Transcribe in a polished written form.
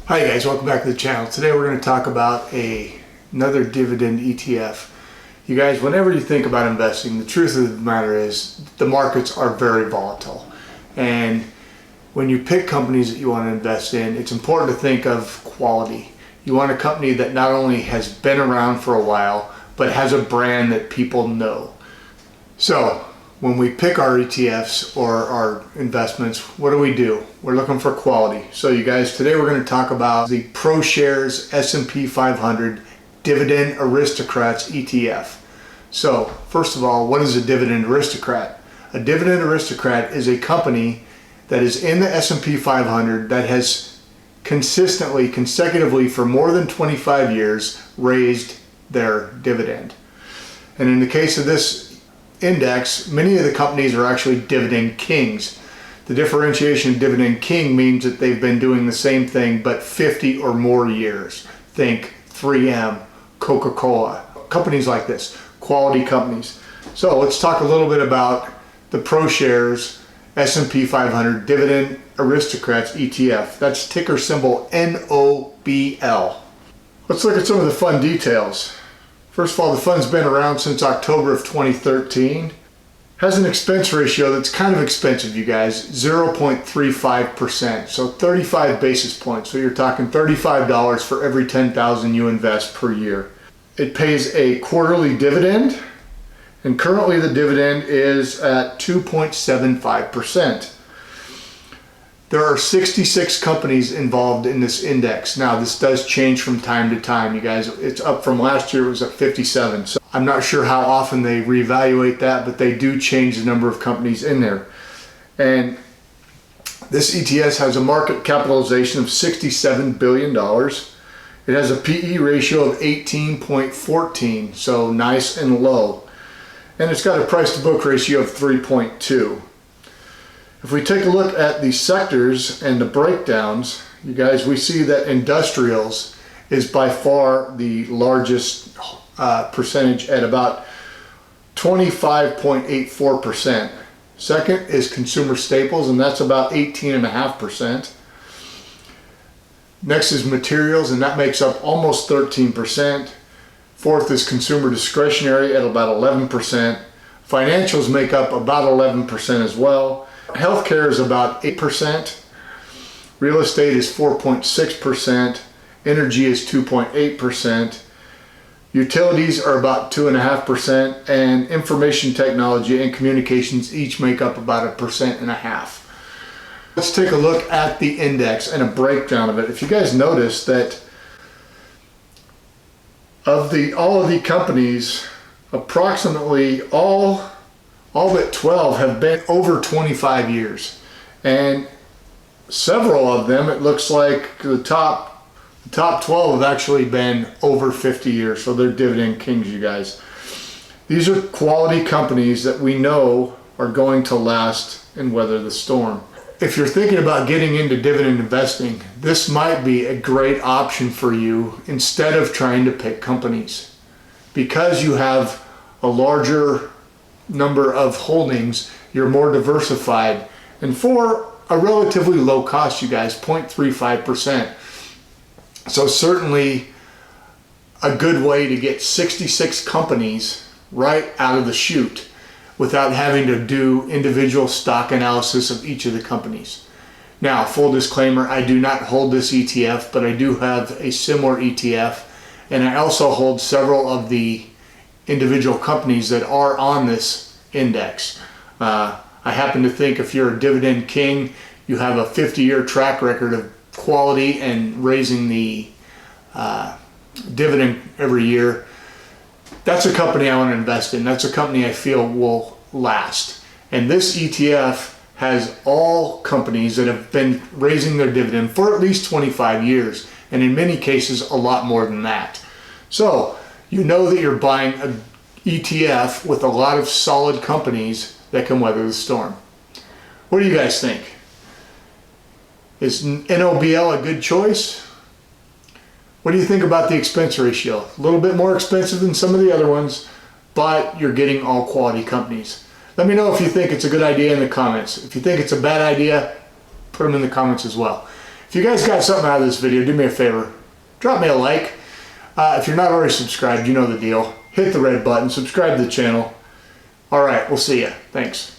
Hi guys, welcome back to the channel. Today we're going to talk about another dividend ETF. You guys, whenever you think about investing, the truth of the matter is the markets are very volatile. And when you pick companies that you want to invest in, it's important to think of quality. You want a company that not only has been around for a while, but has a brand that people know. So when we pick our ETFs or our investments, what do? We're looking for quality. So you guys, today we're going to talk about the Pro Shares S&P 500 Dividend Aristocrats ETF. So first of all, what is a Dividend Aristocrat? A Dividend Aristocrat is a company that is in the S&P 500 that has consecutively for more than 25 years raised their dividend. And in the case of this index, many of the companies are actually dividend kings. The differentiation of dividend king means that they've been doing the same thing but 50 or more years. Think 3M, Coca-Cola, companies like this, quality companies. So let's talk a little bit about the Pro Shares S&P 500 Dividend Aristocrats ETF. That's ticker symbol NOBL. Let's look at some of the fun details. First of all, the fund's been around since October of 2013. Has an expense ratio that's kind of expensive, you guys, 0.35%, so 35 basis points. So you're talking $35 for every $10,000 you invest per year. It pays a quarterly dividend, and currently the dividend is at 2.75%. There are 66 companies involved in this index. Now, this does change from time to time, you guys. It's up from last year, it was at 57. So I'm not sure how often they reevaluate that, but they do change the number of companies in there. And this ETF has a market capitalization of $67 billion. It has a PE ratio of 18.14, so nice and low. And it's got a price to book ratio of 3.2. If we take a look at the sectors and the breakdowns, you guys, we see that industrials is by far the largest percentage at about 25.84%. Second is consumer staples, and that's about 18.5%. Next is materials, and that makes up almost 13%. Fourth is consumer discretionary at about 11%. Financials make up about 11% as well. Healthcare is about 8%, real estate is 4.6%, energy is 2.8%, utilities are about 2.5%, and information technology and communications each make up about 1.5%. Let's take a look at the index and a breakdown of it. If you guys notice that of all of the companies, approximately all but 12 have been over 25 years, and several of them, it looks like the top 12 have actually been over 50 years, so they're dividend kings, you guys. These are quality companies that we know are going to last and weather the storm. If you're thinking about getting into dividend investing, this might be a great option for you instead of trying to pick companies, because you have a larger number of holdings, you're more diversified, and for a relatively low cost, you guys, 0.35%. So certainly a good way to get 66 companies right out of the chute without having to do individual stock analysis of each of the companies. Now, full disclaimer, I do not hold this ETF, but I do have a similar ETF, and I also hold several of the individual companies that are on this index. I happen to think if you're a dividend king, you have a 50-year track record of quality and raising the dividend every year. That's a company I want to invest in. That's a company I feel will last. And this ETF has all companies that have been raising their dividend for at least 25 years, and in many cases a lot more than that. So you know that you're buying an ETF with a lot of solid companies that can weather the storm. What do you guys think? Is NOBL a good choice? What do you think about the expense ratio? A little bit more expensive than some of the other ones, but you're getting all quality companies. Let me know if you think it's a good idea in the comments. If you think it's a bad idea, put them in the comments as well. If you guys got something out of this video, do me a favor. Drop me a like. If you're not already subscribed, you know the deal. Hit the red button, subscribe to the channel. All right, we'll see ya. Thanks.